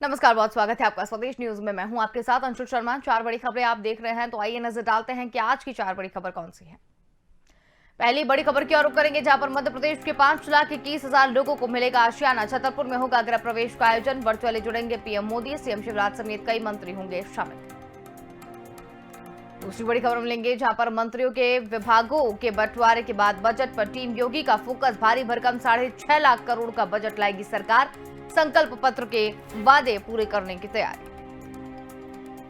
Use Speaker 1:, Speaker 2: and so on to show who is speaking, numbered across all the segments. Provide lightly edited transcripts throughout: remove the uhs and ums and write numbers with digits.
Speaker 1: नमस्कार, बहुत स्वागत है आपका स्वदेश न्यूज में। मैं हूं आपके साथ अंशुल शर्मा। 4 बड़ी खबरें आप देख रहे हैं, तो आइए नजर डालते हैं कि आज की 4 बड़ी खबर कौन सी है। पहली बड़ी खबर की ओर रुख करेंगे, जहां पर मध्य प्रदेश के 5,21,000 लोगों को मिलेगा आशियाना। छतरपुर में होगा गृह प्रवेश का आयोजन। वर्चुअली जुड़ेंगे पीएम मोदी, सीएम शिवराज समेत कई मंत्री होंगे शामिल। दूसरी बड़ी खबर मिलेंगे, जहां पर मंत्रियों के विभागों के बंटवारे के बाद बजट पर टीम योगी का फोकस। भारी भरकम 6.5 लाख करोड़ का बजट लाएगी सरकार। संकल्प पत्र के वादे पूरे करने की तैयारी।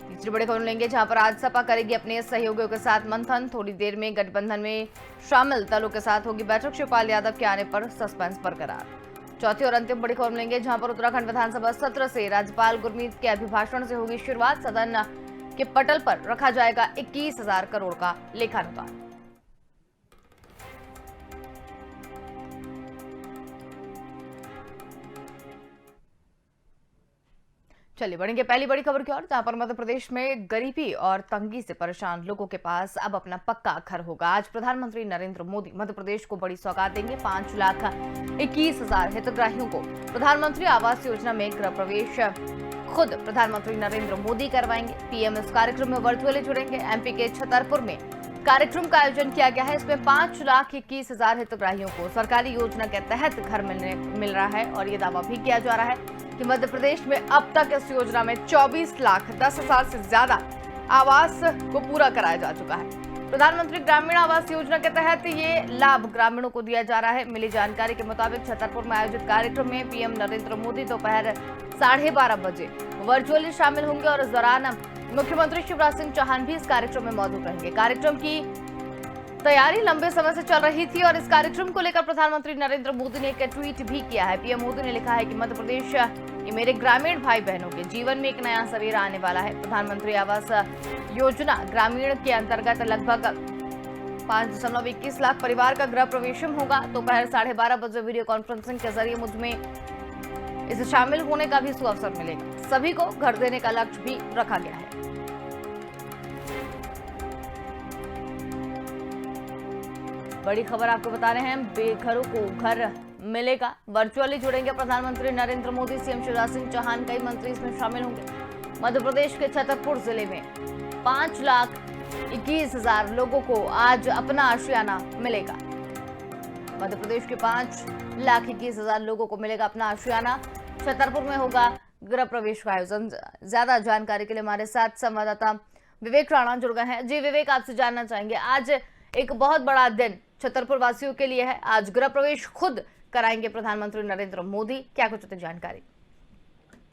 Speaker 1: तीसरी बड़ी खबर लेंगे, जहां पर आज सपा करेगी अपने सहयोगियों के साथ मंथन। थोड़ी देर में गठबंधन में शामिल दलों के साथ होगी बैठक। शिवपाल यादव के आने पर सस्पेंस बरकरार। चौथी और अंतिम बड़ी खबर लेंगे, जहां पर उत्तराखंड विधानसभा सत्र से राज्यपाल गुरमीत के अभिभाषण से होगी शुरुआत। सदन के पटल पर रखा जाएगा 21,000 करोड़ का लेखानुदान। चलिए बढ़ेंगे पहली बड़ी खबर की ओर, जहां पर मध्य प्रदेश में गरीबी और तंगी से परेशान लोगों के पास अब अपना पक्का घर होगा। आज प्रधानमंत्री नरेंद्र मोदी मध्य प्रदेश को बड़ी सौगात देंगे। 5,21,000 हितग्राहियों को प्रधानमंत्री आवास योजना में गृह प्रवेश खुद प्रधानमंत्री नरेंद्र मोदी करवाएंगे। पीएम इस कार्यक्रम में वर्चुअली जुड़ेंगे। एमपी के छतरपुर में कार्यक्रम का आयोजन किया गया है। इसमें 5,21,000 हितग्राहियों को सरकारी योजना के तहत घर मिल रहा है और ये दावा भी किया जा रहा है कि मध्य प्रदेश में अब तक इस योजना में 24,10,000 से ज्यादा आवास को पूरा कराया जा चुका है। प्रधानमंत्री ग्रामीण आवास योजना के तहत ये लाभ ग्रामीणों को दिया जा रहा है। मिली जानकारी के मुताबिक छतरपुर में आयोजित कार्यक्रम में पीएम नरेंद्र मोदी दोपहर 12:30 बजे वर्चुअली शामिल होंगे और इस दौरान मुख्यमंत्री शिवराज सिंह चौहान भी इस कार्यक्रम में मौजूद रहेंगे। कार्यक्रम की तैयारी लंबे समय से चल रही थी और इस कार्यक्रम को लेकर प्रधानमंत्री नरेंद्र मोदी ने एक ट्वीट भी किया है। पीएम मोदी ने लिखा है कि मध्य प्रदेश ये मेरे ग्रामीण भाई बहनों के जीवन में एक नया सवेरा आने वाला है। प्रधानमंत्री आवास योजना ग्रामीण के अंतर्गत लगभग 5.21 लाख परिवार का गृह प्रवेशम होगा। दोपहर 12:30 बजे वीडियो कॉन्फ्रेंसिंग के जरिए मुझमें इसे शामिल होने का भी सुअवसर मिलेगा। सभी को घर देने का लक्ष्य भी रखा गया है। बड़ी खबर आपको बता रहे हैं, बेघरों को घर मिलेगा। वर्चुअली जुड़ेंगे प्रधानमंत्री नरेंद्र मोदी, सीएम शिवराज सिंह चौहान, कई मंत्री इसमें शामिल होंगे। मध्य प्रदेश के छतरपुर जिले में 5,21,000 लोगों को आज अपना आशियाना मिलेगा। मध्य प्रदेश के 5,21,000 लोगों को मिलेगा अपना आशियाना। छतरपुर में होगा गृह प्रवेश का आयोजन। ज्यादा जानकारी के लिए हमारे साथ संवाददाता विवेक राणा जुड़ गए हैं। जी विवेक, आपसे जानना चाहेंगे, आज एक बहुत बड़ा दिन छतरपुर वासियों के लिए है। आज गृह प्रवेश खुद कराएंगे प्रधानमंत्री नरेंद्र मोदी, क्या कुछ जानकारी?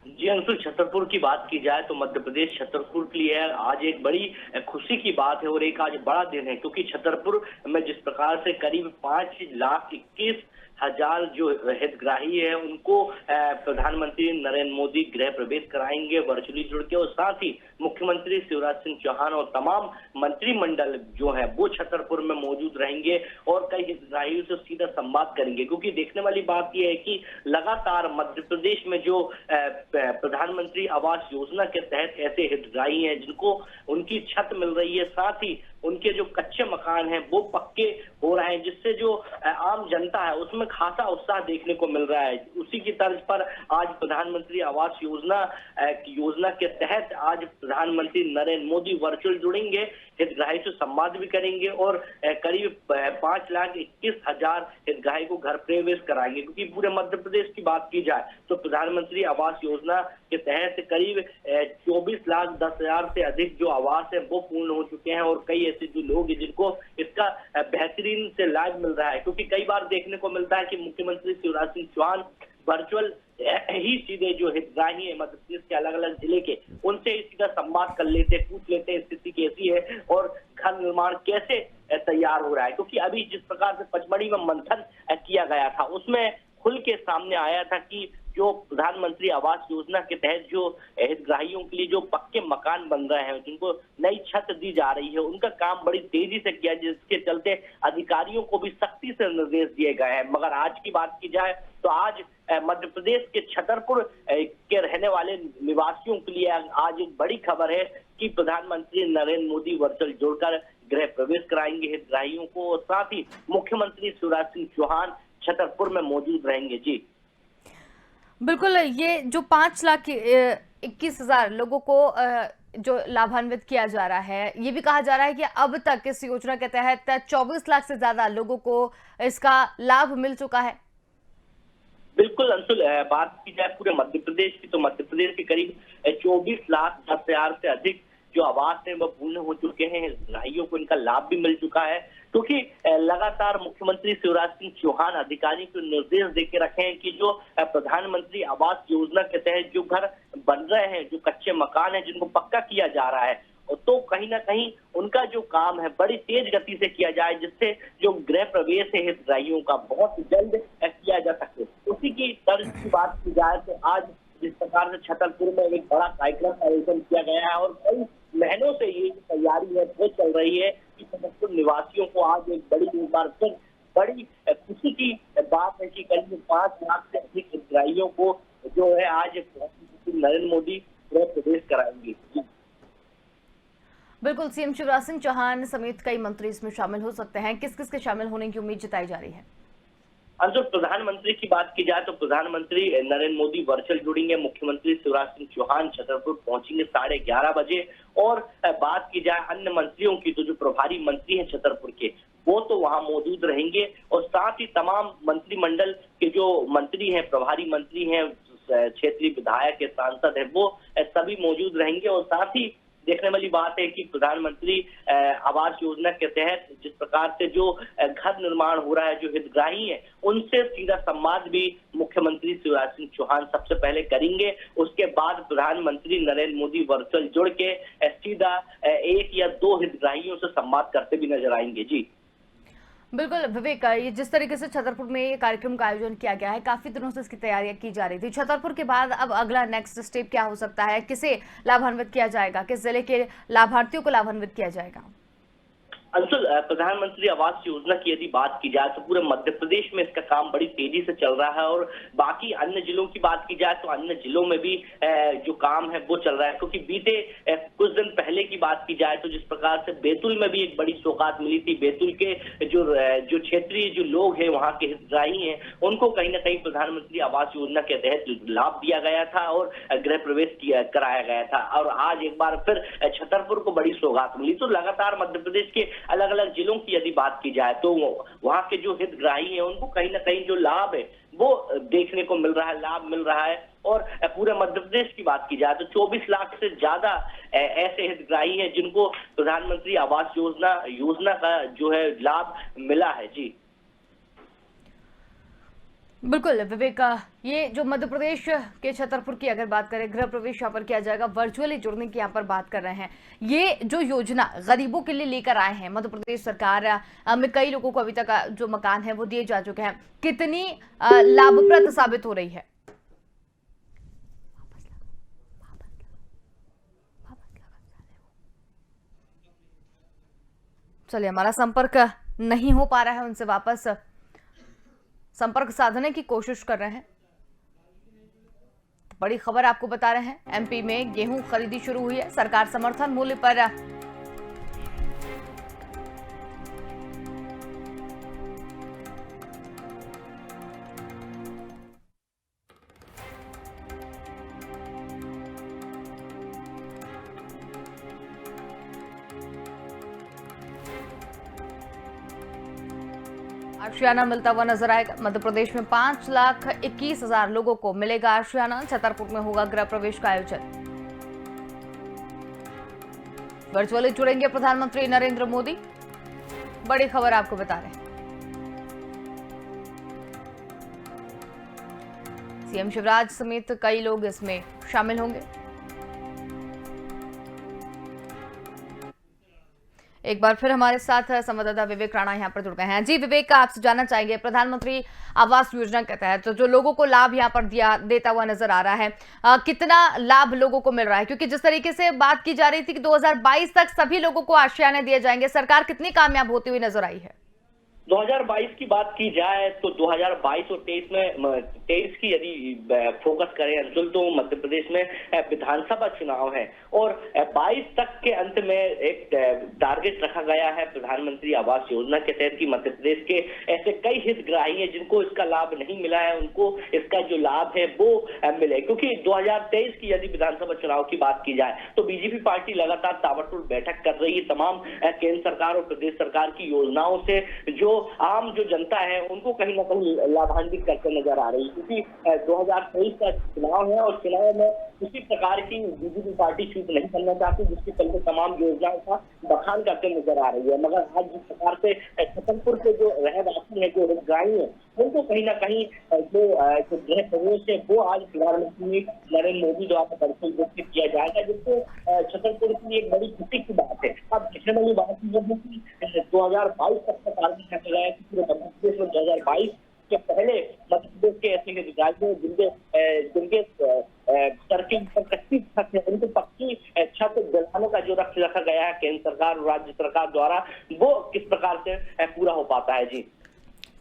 Speaker 2: जी अंशुल, छतरपुर की बात की जाए तो मध्य प्रदेश छतरपुर के लिए आज एक बड़ी खुशी की बात है और एक आज बड़ा दिन है, क्योंकि छतरपुर में जिस प्रकार से करीब 5,21,000 जो हितग्राही है उनको प्रधानमंत्री नरेंद्र मोदी गृह प्रवेश कराएंगे वर्चुअली जुड़ के, और साथ ही मुख्यमंत्री शिवराज सिंह चौहान और तमाम मंत्रिमंडल जो है वो छतरपुर में मौजूद रहेंगे और कई हितग्राहियों से सीधा संवाद करेंगे। क्योंकि देखने वाली बात यह है कि लगातार मध्य प्रदेश में जो प्रधानमंत्री आवास योजना के तहत ऐसे हितग्राही हैं जिनको उनकी छत मिल रही है, साथ ही उनके जो कच्चे मकान हैं वो पक्के हो रहे हैं, जिससे जो आम जनता है उसमें खासा उत्साह देखने को मिल रहा है। उसी की तर्ज पर आज प्रधानमंत्री आवास योजना के तहत आज प्रधानमंत्री नरेंद्र मोदी वर्चुअल जुड़ेंगे, हितग्राही से संवाद भी करेंगे और करीब 5,21,000 हितग्राही को घर प्रवेश कराएंगे। क्योंकि पूरे मध्य प्रदेश की बात की जाए तो प्रधानमंत्री आवास योजना के तहत करीब 24,10,000 से अधिक जो आवास है वो पूर्ण हो चुके हैं और कई ऐसे जो लोग हैं जिनको इसका बेहतरीन से लाभ मिल रहा है। क्योंकि कई बार देखने को मिलता है कि मुख्यमंत्री शिवराज सिंह चौहान वर्चुअल ही सीधे जो हितग्राही है मध्य प्रदेश के अलग अलग जिले के उनसे ही सीधा संवाद कर लेते, पूछ लेते हैं स्थिति कैसी है और घर निर्माण कैसे तैयार हो रहा है। क्योंकि अभी जिस प्रकार से पचमढ़ी में मंथन किया गया था उसमें खुल के सामने आया था कि जो प्रधानमंत्री आवास योजना के तहत जो हितग्राहियों के लिए जो पक्के मकान बन रहे हैं, जिनको नई छत दी जा रही है, उनका काम बड़ी तेजी से किया, जिसके चलते अधिकारियों को भी सख्ती से निर्देश दिए गए हैं। मगर आज की बात की जाए तो आज मध्य प्रदेश के छतरपुर के रहने वाले निवासियों के लिए आज एक बड़ी खबर है कि प्रधानमंत्री नरेंद्र मोदी वर्चुअल जोड़कर गृह प्रवेश कराएंगे हितग्राहियों को और साथ ही मुख्यमंत्री शिवराज सिंह चौहान छतरपुर में मौजूद रहेंगे। जी
Speaker 1: बिल्कुल, ये जो 5,21,000 लोगों को जो लाभान्वित किया जा रहा है, ये भी कहा जा रहा है कि अब तक इस योजना के तहत 24 लाख से ज्यादा लोगों को इसका लाभ मिल चुका है।
Speaker 2: बिल्कुल अंशुल, बात की जाए पूरे मध्य प्रदेश की तो मध्य प्रदेश के करीब 24 लाख 10,000 से अधिक जो आवास है वह पूर्ण हो चुके हैं। हितग्राहियों को इनका लाभ भी मिल चुका है, क्योंकि लगातार मुख्यमंत्री शिवराज सिंह चौहान अधिकारियों को निर्देश देके रखे हैं कि जो प्रधानमंत्री आवास योजना के तहत जो घर बन रहे हैं, जो कच्चे मकान है जिनको पक्का किया जा रहा है, तो कहीं ना कहीं उनका जो काम है बड़ी तेज गति से किया जाए, जिससे जो गृह प्रवेश है हितग्राहियों का बहुत जल्द किया जा सके। उसी की तर्ज की बात की जाए तो आज जिस प्रकार से छतरपुर में एक बड़ा कार्यक्रम का आयोजन किया गया है और कई महीनों से ये तैयारी है वो चल रही है कि छतरपुर निवासियों को आज एक एक बार फिर बड़ी खुशी की बात है कि करीब 5 लाख से अधिक हितग्राहियों को जो है आज नरेंद्र मोदी गृह प्रवेश कराएंगे।
Speaker 1: बिल्कुल, सीएम शिवराज सिंह चौहान समेत कई मंत्री इसमें शामिल हो सकते हैं। किस किस के शामिल होने की उम्मीद जताई जा रही है?
Speaker 2: जो प्रधानमंत्री की बात की जाए तो प्रधानमंत्री नरेंद्र मोदी वर्चुअल जुड़ेंगे। मुख्यमंत्री शिवराज सिंह चौहान छतरपुर पहुंचेंगे 11:30 बजे। और बात की जाए अन्य मंत्रियों की तो जो प्रभारी मंत्री हैं छतरपुर के वो तो वहां मौजूद रहेंगे, और साथ ही तमाम मंत्रिमंडल के जो मंत्री हैं, प्रभारी मंत्री हैं, क्षेत्रीय विधायक है, सांसद है, वो सभी मौजूद रहेंगे। और साथ ही देखने वाली बात है कि प्रधानमंत्री आवास योजना के तहत जिस प्रकार से जो घर निर्माण हो रहा है, जो हितग्राही है उनसे सीधा संवाद भी मुख्यमंत्री शिवराज सिंह चौहान सबसे पहले करेंगे। उसके बाद प्रधानमंत्री नरेंद्र मोदी वर्चुअल जुड़ के सीधा 1 या 2 हितग्राहियों से संवाद करते भी नजर आएंगे। जी
Speaker 1: बिल्कुल विवेक, ये जिस तरीके से छतरपुर में ये कार्यक्रम का आयोजन किया गया है, काफी दिनों से इसकी तैयारियां की जा रही थी। छतरपुर के बाद अब अगला नेक्स्ट स्टेप क्या हो सकता है? किसे लाभान्वित किया जाएगा? किस जिले के लाभार्थियों को लाभान्वित किया जाएगा?
Speaker 2: अंशुल, प्रधानमंत्री आवास योजना की यदि बात की जाए तो पूरे मध्य प्रदेश में इसका काम बड़ी तेजी से चल रहा है, और बाकी अन्य जिलों की बात की जाए तो अन्य जिलों में भी जो काम है वो चल रहा है। क्योंकि बीते कुछ दिन पहले की बात की जाए तो जिस प्रकार से बैतूल में भी एक बड़ी सौगात मिली थी, बैतूल के जो क्षेत्रीय जो लोग हैं, वहां के हितग्राही हैं, उनको कहीं ना कहीं प्रधानमंत्री आवास योजना के तहत लाभ दिया गया था और गृह प्रवेश कराया गया था। और आज एक बार फिर छतरपुर को बड़ी सौगात मिली। तो लगातार मध्य प्रदेश के अलग अलग जिलों की यदि बात की जाए तो वहां के जो हितग्राही हैं उनको कहीं ना कहीं जो लाभ है वो देखने को मिल रहा है, लाभ मिल रहा है। और पूरे मध्य प्रदेश की बात की जाए तो 24 लाख से ज्यादा ऐसे हितग्राही हैं जिनको प्रधानमंत्री आवास योजना का जो है लाभ मिला है। जी
Speaker 1: बिल्कुल विवेक, ये जो मध्य प्रदेश के छतरपुर की अगर बात करें, गृह प्रवेश यहाँ पर किया जाएगा, वर्चुअली जुड़ने की यहाँ पर बात कर रहे हैं। ये जो योजना गरीबों के लिए लेकर आए हैं मध्य प्रदेश सरकार में, कई लोगों को अभी तक जो मकान है वो दिए जा चुके हैं, कितनी लाभप्रद साबित हो रही है? चलिए, हमारा संपर्क नहीं हो पा रहा है उनसे, वापस संपर्क साधने की कोशिश कर रहे हैं। बड़ी खबर आपको बता रहे हैं, एमपी में गेहूं खरीदी शुरू हुई है। सरकार समर्थन मूल्य पर आशियाना मिलता हुआ नजर आएगा। मध्य प्रदेश में 5,21,000 लोगों को मिलेगा आशियाना। छतरपुर में होगा गृह प्रवेश का आयोजन। वर्चुअली जुड़ेंगे प्रधानमंत्री नरेंद्र मोदी। बड़ी खबर आपको बता रहे हैं, सीएम शिवराज समेत कई लोग इसमें शामिल होंगे। एक बार फिर हमारे साथ संवाददाता विवेक राणा यहाँ पर जुड़ गए हैं। जी विवेक, आपसे जानना चाहेंगे, प्रधानमंत्री आवास योजना के तहत तो जो लोगों को लाभ यहाँ पर देता हुआ नजर आ रहा है, कितना लाभ लोगों को मिल रहा है? क्योंकि जिस तरीके से बात की जा रही थी कि 2022 तक सभी लोगों को आशियाने दिए जाएंगे, सरकार कितनी कामयाब होती हुई नजर आई है?
Speaker 2: 2022 की बात की जाए तो 2022 और 23 में 23 की यदि फोकस करें अंशुल, तो मध्य प्रदेश में विधानसभा चुनाव है और 22 तक के अंत में एक टारगेट रखा गया है प्रधानमंत्री आवास योजना के तहत कि मध्य प्रदेश के ऐसे कई हितग्राही हैं जिनको इसका लाभ नहीं मिला है, उनको इसका जो लाभ है वो मिले। क्योंकि 2023 की यदि विधानसभा चुनाव की बात की जाए तो बीजेपी पार्टी लगातार ताबड़तोड़ बैठक कर रही है तमाम केंद्र सरकार और प्रदेश सरकार की योजनाओं से, जो आम जो जनता है उनको कहीं ना कहीं लाभान्वित करते नजर आ रही है। क्योंकि 2023 का चुनाव है और चुनाव में किसी प्रकार की बीजेपी पार्टी चूक नहीं करना चाहती, जिसके चलते तमाम योजनाओं का बखान करते नजर आ रही है। मगर आज जिस प्रकार से छतरपुर के जो रहवासी है, जो हितग्राही है, उनको कहीं ना कहीं जो गृह प्रवेश है वो आज प्रधानमंत्री नरेंद्र मोदी द्वारा परिचय किया जाएगा, जिससे छतरपुर की एक बड़ी खुशी की बात है। अब देखने वाली बात यह है कि 2022 तक का टारगेट रखा गया है कि पूरे मध्य प्रदेश में 2022 के पहले मध्य प्रदेश के ऐसे हितग्राही जिनके सर के ऊपर कच्ची छत है, उनको पक्की छत दिलाने का जो लक्ष्य रखा गया है केंद्र सरकार और राज्य सरकार द्वारा, वो किस प्रकार से पूरा हो पाता है। जी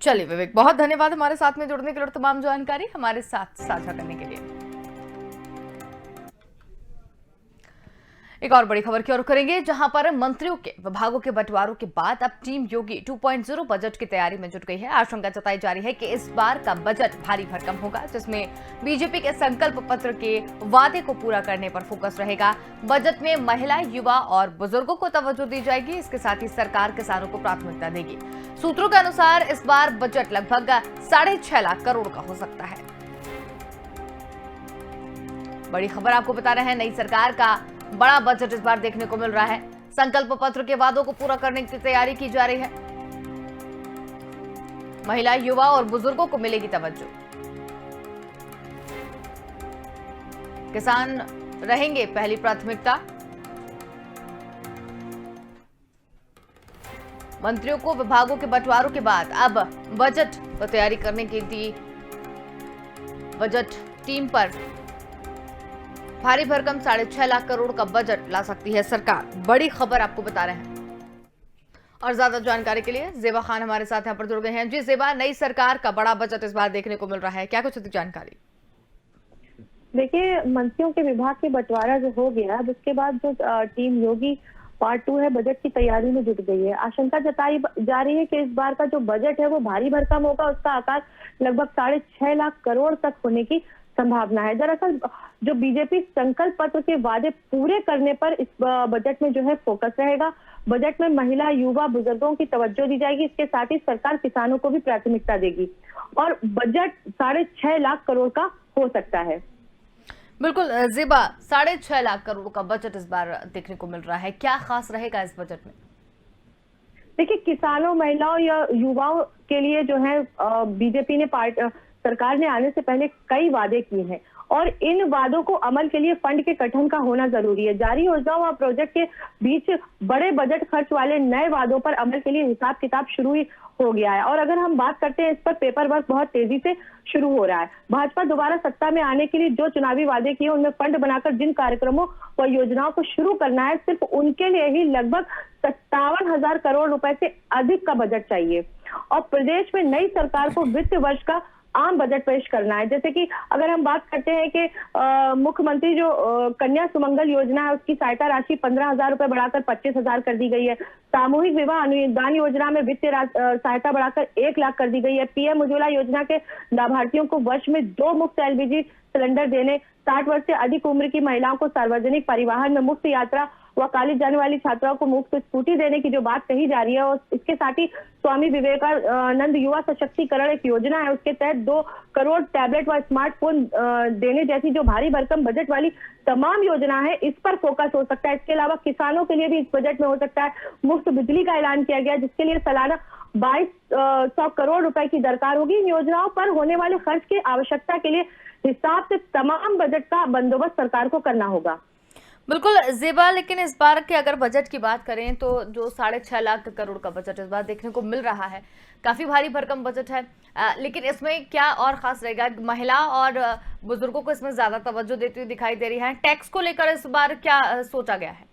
Speaker 1: चलिए विवेक, बहुत धन्यवाद हमारे साथ में जुड़ने के लिए और तमाम जानकारी हमारे साथ साझा करने के लिए। एक और बड़ी खबर की ओर करेंगे, जहां पर मंत्रियों के विभागों के बंटवारों के बाद अब टीम योगी 2.0 बजट की तैयारी में जुट गई है। आशंका जताई जा रही है कि इस बार का बजट भारी भरकम होगा, जिसमें बीजेपी के संकल्प पत्र के वादे को पूरा करने पर फोकस रहेगा। बजट में महिला, युवा और बुजुर्गों को तवज्जो दी जाएगी। इसके साथ ही सरकार किसानों को प्राथमिकता देगी। सूत्रों के अनुसार इस बार बजट लगभग 6.5 लाख करोड़ का हो सकता है। बड़ी खबर आपको बता रहे हैं, नई सरकार का बड़ा बजट इस बार देखने को मिल रहा है। संकल्प पत्र के वादों को पूरा करने की तैयारी की जा रही है। महिला, युवा और बुजुर्गों को मिलेगी तवज्जो। किसान रहेंगे पहली प्राथमिकता। मंत्रियों को विभागों के बंटवारों के बाद अब बजट पर तैयारी करने की दी बजट टीम पर भारी भरकम 6.5 लाख करोड़ का बजट ला सकती है सरकार। बड़ी खबर आपको बता रहे हैं। और ज्यादा जानकारी के लिए जेबा खान हमारे साथ यहाँ पर जुड़ गए हैं। जी जेबा, नई सरकार का बड़ा बजट इस बार देखने को मिल रहा है, क्या कुछ अधिक जानकारी?
Speaker 3: देखिए, मंत्रियों के विभाग के बंटवारा जो हो गया, उसके बाद जो टीम योगी पार्ट 2 है, बजट की तैयारी में जुट गई है। आशंका जताई जा रही है कि इस बार का जो बजट है वो भारी भरकम होगा। उसका आकार लगभग 6.5 लाख करोड़ तक होने की संभावना है। दरअसल जो बीजेपी संकल्प पत्र के वादे पूरे करने पर इस बजट में जो है फोकस रहेगा। बजट में महिला, युवा, बुजुर्गों की तवज्जो दी जाएगी। इसके साथ ही सरकार किसानों को भी प्राथमिकता देगी और बजट 6.5 लाख करोड़ का हो सकता है।
Speaker 1: बिल्कुल जेबा, 6.5 लाख करोड़ का बजट इस बार देखने को मिल रहा है। क्या खास रहेगा इस बजट में?
Speaker 3: देखिए, किसानों, महिलाओं या युवाओं के लिए जो है बीजेपी ने सरकार ने आने से पहले कई वादे किए हैं और इन वादों को अमल के लिए फंड के गठन का होना जरूरी है। जारी योजनाओं और प्रोजेक्ट के बीच बड़े बजट खर्च वाले नए वादों पर अमल के लिए हिसाब किताब शुरू ही हो गया है। और अगर हम बात करते हैं, इस पर पेपर वर्क बहुत तेजी से शुरू हो रहा है। भाजपा दोबारा सत्ता में आने के लिए जो चुनावी वादे किए, उनमें फंड बनाकर जिन कार्यक्रमों व योजनाओं को शुरू करना है, सिर्फ उनके लिए ही लगभग 57,000 करोड़ रुपए से अधिक का बजट चाहिए। और प्रदेश में नई सरकार को वित्त वर्ष का आम बजट पेश करना है। जैसे कि अगर हम बात करते हैं कि मुख्यमंत्री जो कन्या सुमंगल योजना है, उसकी सहायता राशि 15,000 रुपए बढ़ाकर 25,000 कर दी गई है। सामूहिक विवाह अनुदान योजना में वित्तीय सहायता बढ़ाकर 1 लाख कर दी गई है। पीएम उज्ज्वला योजना के लाभार्थियों को वर्ष में 2 मुफ्त एलपीजी सिलेंडर देने, 60 वर्ष से अधिक उम्र की महिलाओं को सार्वजनिक परिवहन में मुफ्त यात्रा व कॉलेज जाने वाली छात्राओं को मुफ्त स्कूटी देने की जो बात कही जा रही है, और इसके साथ ही स्वामी विवेकानंद युवा सशक्तिकरण एक योजना है, उसके तहत 2 करोड़ टैबलेट व स्मार्टफोन देने जैसी जो भारी भरकम बजट वाली तमाम योजना है, इस पर फोकस हो सकता है। इसके अलावा किसानों के लिए भी इस बजट में हो सकता है मुफ्त बिजली का ऐलान किया गया, जिसके लिए सालाना 2200 करोड़ रुपए की दरकार होगी। इन योजनाओं पर होने वाले खर्च की आवश्यकता के लिए हिसाब से तमाम बजट का बंदोबस्त सरकार को करना होगा।
Speaker 1: बिल्कुल जेबा, लेकिन इस बार के अगर बजट की बात करें तो जो 6.5 लाख करोड़ का बजट इस बार देखने को मिल रहा है, काफी भारी भरकम बजट है। लेकिन इसमें क्या और खास रहेगा? महिला और बुजुर्गों को इसमें ज्यादा तवज्जो देती हुई दिखाई दे रही है। टैक्स को लेकर इस बार क्या सोचा गया है?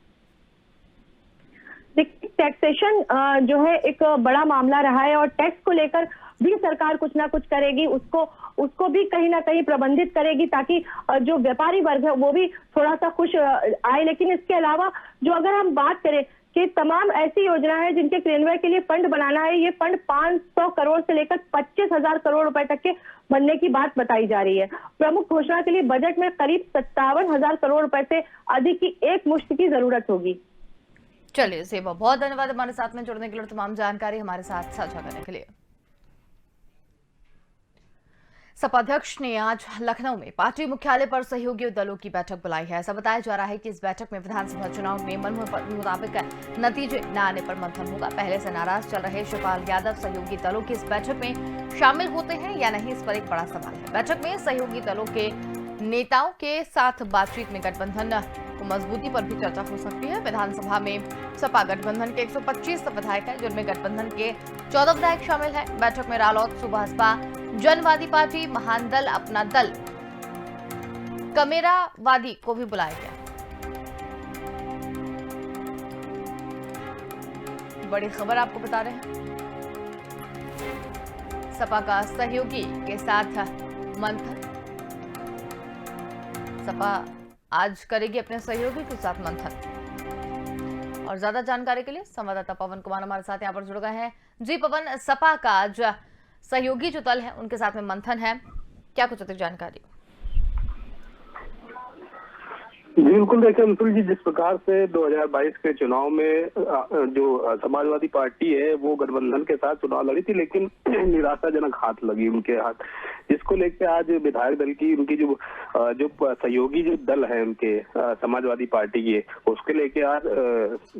Speaker 3: देखिए, टैक्सेशन जो है एक बड़ा मामला रहा है और टैक्स को लेकर भी सरकार कुछ ना कुछ करेगी, उसको भी कहीं ना कहीं प्रबंधित करेगी ताकि जो व्यापारी वर्ग है वो भी थोड़ा सा खुश आए। लेकिन इसके अलावा जो अगर हम बात करें कि तमाम ऐसी योजना है जिनके क्रियान्वयन के लिए फंड बनाना है, ये फंड 500 करोड़ से लेकर 25,000 करोड़ रुपए तक के बनने की बात बताई जा रही है। प्रमुख घोषणा के लिए बजट में करीब 57,000 करोड़ रुपए से अधिक की एक मुश्त की जरूरत होगी।
Speaker 1: चलिए सेवा, बहुत धन्यवाद हमारे साथ में जुड़ने के लिए, तमाम जानकारी हमारे साथ साझा करने के लिए। सपा अध्यक्ष ने आज लखनऊ में पार्टी मुख्यालय पर सहयोगी दलों की बैठक बुलाई है। ऐसा बताया जा रहा है कि इस बैठक में विधानसभा चुनाव में मन मुताबिक नतीजे न आने पर मंथन होगा। पहले से नाराज चल रहे शिवपाल यादव सहयोगी दलों की इस बैठक में शामिल होते हैं या नहीं, इस पर एक बड़ा सवाल है। बैठक में सहयोगी दलों के नेताओं के साथ बातचीत में गठबंधन को मजबूती पर भी चर्चा हो सकती है। विधानसभा में सपा गठबंधन के 125 विधायक हैं, जिनमें गठबंधन के 14 विधायक शामिल हैं। बैठक में रालोद, सुभाषपा, जनवादी पार्टी, महान दल, अपना दल, कमेरावादी को भी बुलाया गया। बड़ी खबर आपको बता रहे हैं, सपा का सहयोगी के साथ मंथन। सपा आज करेगी अपने सहयोगी के साथ मंथन। और ज्यादा जानकारी के लिए संवाददाता पवन कुमार हमारे साथ यहां पर जुड़ गए हैं। जी पवन, सपा का आज सहयोगी जो दल है उनके साथ में मंथन है, क्या कुछ अधिक जानकारी?
Speaker 4: जी बिल्कुल, देखिए अंशुल जी, जिस प्रकार से 2022 के चुनाव में जो समाजवादी पार्टी है वो गठबंधन के साथ चुनाव लड़ी थी, लेकिन निराशाजनक हाथ लगी उनके हाथ, जिसको लेकर आज विधायक दल की उनकी जो सहयोगी जो दल है उनके समाजवादी पार्टी के, उसके लेके आज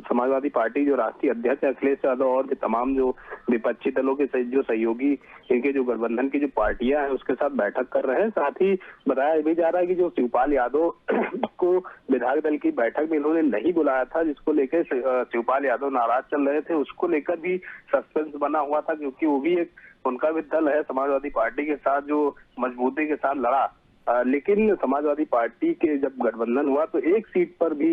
Speaker 4: समाजवादी पार्टी जो राष्ट्रीय अध्यक्ष अखिलेश यादव और तमाम जो विपक्षी दलों के जो सहयोगी इनके जो गठबंधन की जो पार्टियां हैं उसके साथ बैठक कर रहे हैं। साथ ही बताया भी जा रहा है कि जो शिवपाल यादव को विधायक दल की बैठक में इन्होंने नहीं बुलाया था, जिसको लेकर शिवपाल यादव नाराज चल रहे थे, उसको लेकर भी सस्पेंस बना हुआ था, क्योंकि वो भी एक उनका भी दल है समाजवादी पार्टी के साथ जो मजबूती के साथ लड़ा। लेकिन समाजवादी पार्टी के जब गठबंधन हुआ तो एक सीट पर भी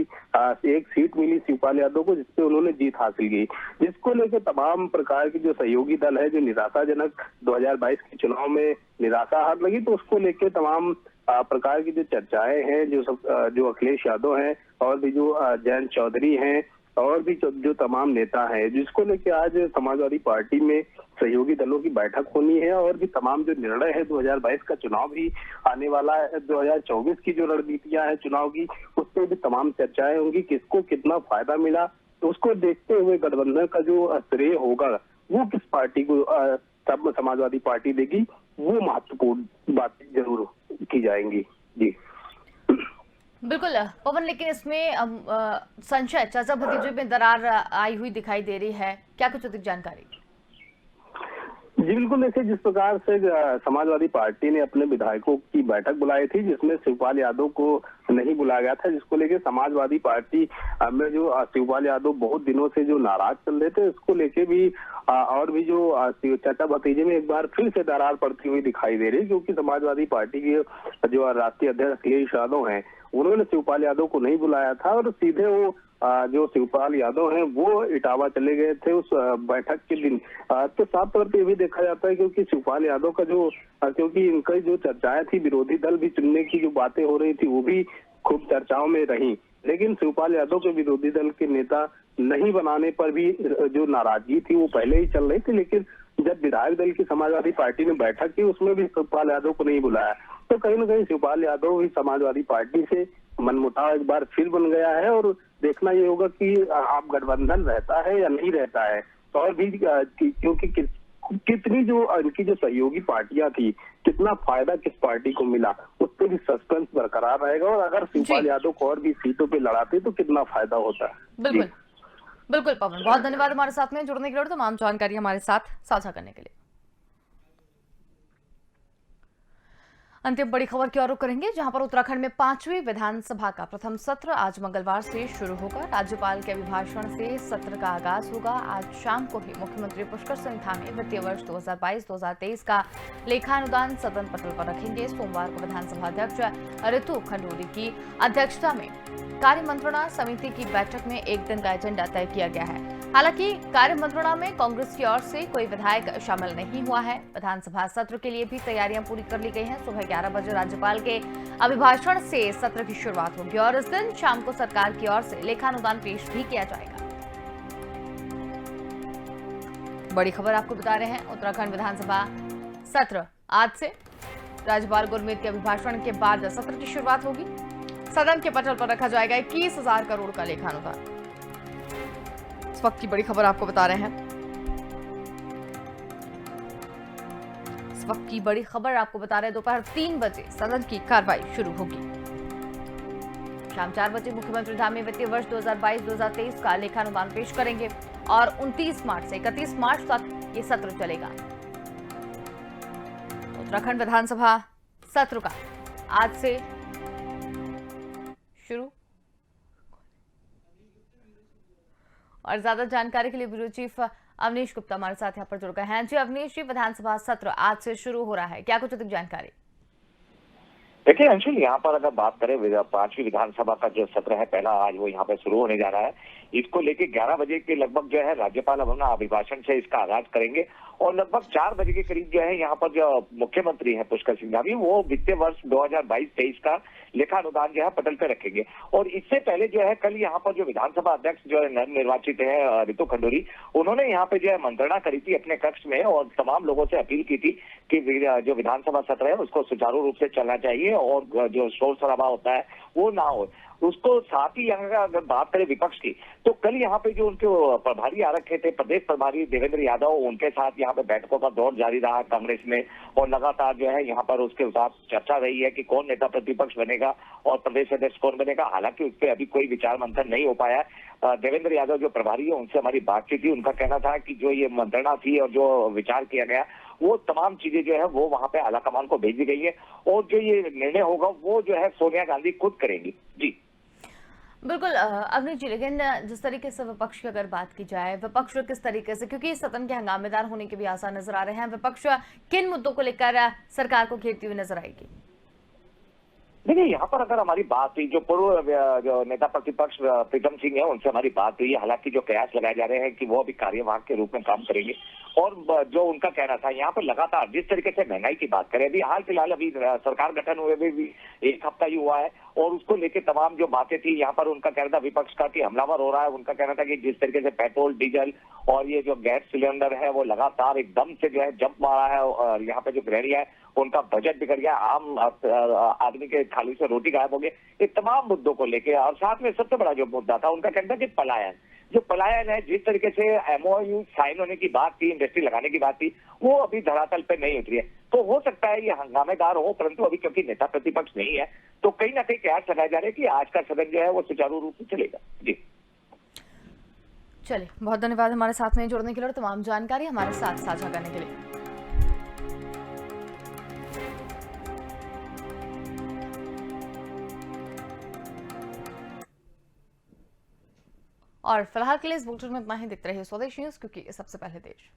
Speaker 4: एक सीट मिली शिवपाल यादव को, जिसपे उन्होंने जीत हासिल की, जिसको लेकर तमाम प्रकार की जो सहयोगी दल है जो निराशाजनक 2022 के चुनाव में निराशा हाथ लगी, तो उसको लेकर तमाम प्रकार की जो चर्चाएं हैं, जो अखिलेश यादव हैं और भी जो जयंत चौधरी हैं और भी जो तमाम नेता हैं, जिसको लेके आज समाजवादी पार्टी में सहयोगी दलों की बैठक होनी है और भी तमाम जो निर्णय है 2022 का चुनाव भी आने वाला है, 2024 की जो रणनीतियां हैं चुनाव की, उस पर भी तमाम चर्चाएं होंगी, किसको कितना फायदा मिला, तो उसको देखते हुए गठबंधन का जो श्रेय होगा वो किस पार्टी को तब समाजवादी पार्टी देगी, वो महत्वपूर्ण बातें जरूर की जाएंगी। जी
Speaker 1: बिल्कुल पवन, लेकिन इसमें संशय चाचा भतीजे में दरार आई हुई दिखाई दे रही है, क्या कुछ अधिक जानकारी?
Speaker 4: जी बिल्कुल, देखिए जिस प्रकार से समाजवादी पार्टी ने अपने विधायकों की बैठक बुलाई थी जिसमें शिवपाल यादव को नहीं बुलाया गया था, जिसको लेके समाजवादी पार्टी में जो शिवपाल यादव बहुत दिनों से जो नाराज चल रहे थे, उसको लेके भी और भी जो चाचा भतीजे में एक बार फिर से दरार पड़ती हुई दिखाई दे रही है, क्योंकि समाजवादी पार्टी के जो राष्ट्रीय अध्यक्ष अखिलेश यादव हैं उन्होंने शिवपाल यादव को नहीं बुलाया था और सीधे वो जो शिवपाल यादव हैं वो इटावा चले गए थे उस बैठक के दिन। तो साफ तौर पे ये भी देखा जाता है क्योंकि शिवपाल यादव का जो क्योंकि इनकी जो चर्चाएं थी, विरोधी दल भी चुनने की जो बातें हो रही थी वो भी खूब चर्चाओं में रही, लेकिन शिवपाल यादव के विरोधी दल के नेता नहीं बनाने पर भी जो नाराजगी थी वो पहले ही चल रही थी। लेकिन जब विधायक दल की समाजवादी पार्टी ने बैठक की उसमें भी शिवपाल यादव को नहीं बुलाया, तो कहीं ना कहीं शिवपाल यादव भी समाजवादी पार्टी से मनमुटाव एक बार फिर बन गया है और देखना ये होगा कि आप गठबंधन रहता है या नहीं रहता है। तो और भी क्योंकि कितनी जो इनकी जो सहयोगी पार्टियां थी, कितना फायदा किस पार्टी को मिला, उस पर भी सस्पेंस बरकरार रहेगा और अगर शिवपाल यादव को और भी सीटों पे लड़ाते तो कितना फायदा होता है।
Speaker 1: बिल्कुल बिल्कुल पवन, बहुत धन्यवाद हमारे साथ में जुड़ने के लिए और तमाम जानकारी हमारे साथ साझा करने के लिए। अंतिम बड़ी खबर की ओर रुख करेंगे, जहां पर उत्तराखंड में 5वीं विधानसभा का प्रथम सत्र आज मंगलवार से शुरू होगा। राज्यपाल के अभिभाषण से सत्र का आगाज होगा। आज शाम को ही मुख्यमंत्री पुष्कर सिंह धामी वित्तीय वर्ष 2022-2023 का लेखानुदान सदन पटल पर रखेंगे। सोमवार को विधानसभा अध्यक्ष ऋतु खंडूरी की अध्यक्षता में कार्य मंत्रणा समिति की बैठक में एक दिन का एजेंडा तय किया गया है। हालांकि कार्य मंत्रणा में कांग्रेस की ओर से कोई विधायक शामिल नहीं हुआ है। विधानसभा सत्र के लिए भी तैयारियां पूरी कर ली गई हैं। सुबह 11 बजे राज्यपाल के अभिभाषण से सत्र की शुरुआत होगी और इस दिन शाम को सरकार की ओर से लेखानुदान पेश भी किया जाएगा। बड़ी खबर आपको बता रहे हैं, उत्तराखंड विधानसभा सत्र आज से। राज्यपाल गुरमीत के अभिभाषण के बाद सत्र की शुरुआत होगी। सदन के पटल पर रखा जाएगा 21,000 करोड़ का लेखानुदान। इस वक्त की बड़ी खबर आपको बता रहे हैं। इस वक्त की बड़ी खबर आपको बता रहे हैं, दोपहर 3 बजे सदन की कार्रवाई शुरू होगी। शाम 4 बजे मुख्यमंत्री आगामी वित्तीय वर्ष 2022-2023 का लेखानुदान पेश करेंगे और 29 मार्च से 31 मार्च तक ये सत्र चलेगा। उत्तराखंड विधानसभा सत्र का आज से शुरू। और ज्यादा जानकारी के लिए ब्यूरो चीफ अवनीश गुप्ता हमारे साथ यहाँ पर जुड़ गए हैं। जी अवनीश जी, विधानसभा सत्र आज से शुरू हो रहा है, क्या कुछ अधिक जानकारी?
Speaker 5: देखिए अंशुल, यहाँ पर अगर बात करें 5वीं विधानसभा का जो सत्र है पहला, आज वो यहाँ पे शुरू होने जा रहा है। इसको लेके 11 बजे के लगभग जो है राज्यपाल अपना अभिभाषण से इसका आगाज करेंगे और लगभग 4 बजे के करीब जो है यहाँ पर जो मुख्यमंत्री हैं पुष्कर सिंह धामी, वो वित्तीय वर्ष 2022-23 का लेखानुदान जो है पटल पे रखेंगे। और इससे पहले जो है कल यहाँ पर जो विधानसभा अध्यक्ष जो है नवनिर्वाचित है रितु खंडूरी, उन्होंने यहाँ पे जो है मंत्रणा करी थी अपने कक्ष में और तमाम लोगों से अपील की थी कि जो विधानसभा सत्र है उसको सुचारू रूप से चलना चाहिए और जो शोर शराबा होता है वो ना हो। उसको साथ ही यहाँ अगर बात करें विपक्ष की, तो कल यहाँ पे जो उनके प्रभारी आ रखे थे, प्रदेश प्रभारी देवेंद्र यादव, उनके साथ यहाँ पे बैठकों का दौर जारी रहा कांग्रेस में और लगातार जो है यहाँ पर उसके साथ चर्चा रही है कि कौन नेता प्रतिपक्ष बनेगा और प्रदेश अध्यक्ष कौन बनेगा। हालांकि उस पर अभी कोई विचार मंथन नहीं हो पाया। देवेंद्र यादव जो प्रभारी है उनसे हमारी बातचीत थी, उनका कहना था कि जो ये मंत्रणा थी और जो विचार किया गया वो तमाम चीजें जो है वो वहां पे आलाकमान को भेज दी गई है और जो ये निर्णय होगा वो जो है सोनिया गांधी खुद करेंगी। जी
Speaker 1: बिल्कुल अवनीश जी, लेकिन जिस तरीके से विपक्ष की अगर बात की जाए, विपक्ष किस तरीके से, क्योंकि सदन के हंगामेदार होने के भी आसार नजर आ रहे हैं, विपक्ष किन मुद्दों को लेकर सरकार को घेरती हुई नजर आएगी?
Speaker 5: देखिए यहाँ पर अगर हमारी बात हुई, जो पूर्व जो नेता प्रतिपक्ष प्रीतम सिंह है उनसे हमारी बात हुई है। हालांकि जो कयास लगाए जा रहे हैं कि वो अभी कार्यवाहक के रूप में काम करेंगे और जो उनका कहना था यहाँ पर लगातार जिस तरीके से महंगाई की बात करें, अभी हाल फिलहाल अभी सरकार गठन हुए भी 1 हफ्ता ही हुआ है और उसको लेके तमाम जो बातें थी यहाँ पर उनका कहना था विपक्ष का कि हमलावर हो रहा है। उनका कहना था कि जिस तरीके से पेट्रोल डीजल और ये जो गैस सिलेंडर है वो लगातार एकदम से जो है जंप मारा है और यहाँ पे जो गृहणियां है उनका बजट बिगड़ गया, आम आदमी के थाली से रोटी गायब हो गई। ये तमाम मुद्दों को लेके और साथ में सबसे बड़ा जो मुद्दा था उनका कहना था कि पलायन, जो पलायन है, जिस तरीके से MOU साइन होने की बात थी, इंडस्ट्री लगाने की बात थी, वो अभी धरातल पे नहीं उतरी है। तो हो सकता है ये हंगामेदार हो, परंतु अभी क्योंकि नेता प्रतिपक्ष नहीं है तो कहीं ना कहीं कयास लगाए जा रहे हैं कि आज का सदन जो है वो सुचारू रूप से चलेगा। जी
Speaker 1: चलिए, बहुत धन्यवाद हमारे साथ में जुड़ने के लिए और तमाम जानकारी हमारे साथ साझा करने के लिए। और फिलहाल के लिए इस बुलेटिन में इतना ही। देखते रहिए स्वदेश न्यूज, क्योंकि ये सबसे पहले देश।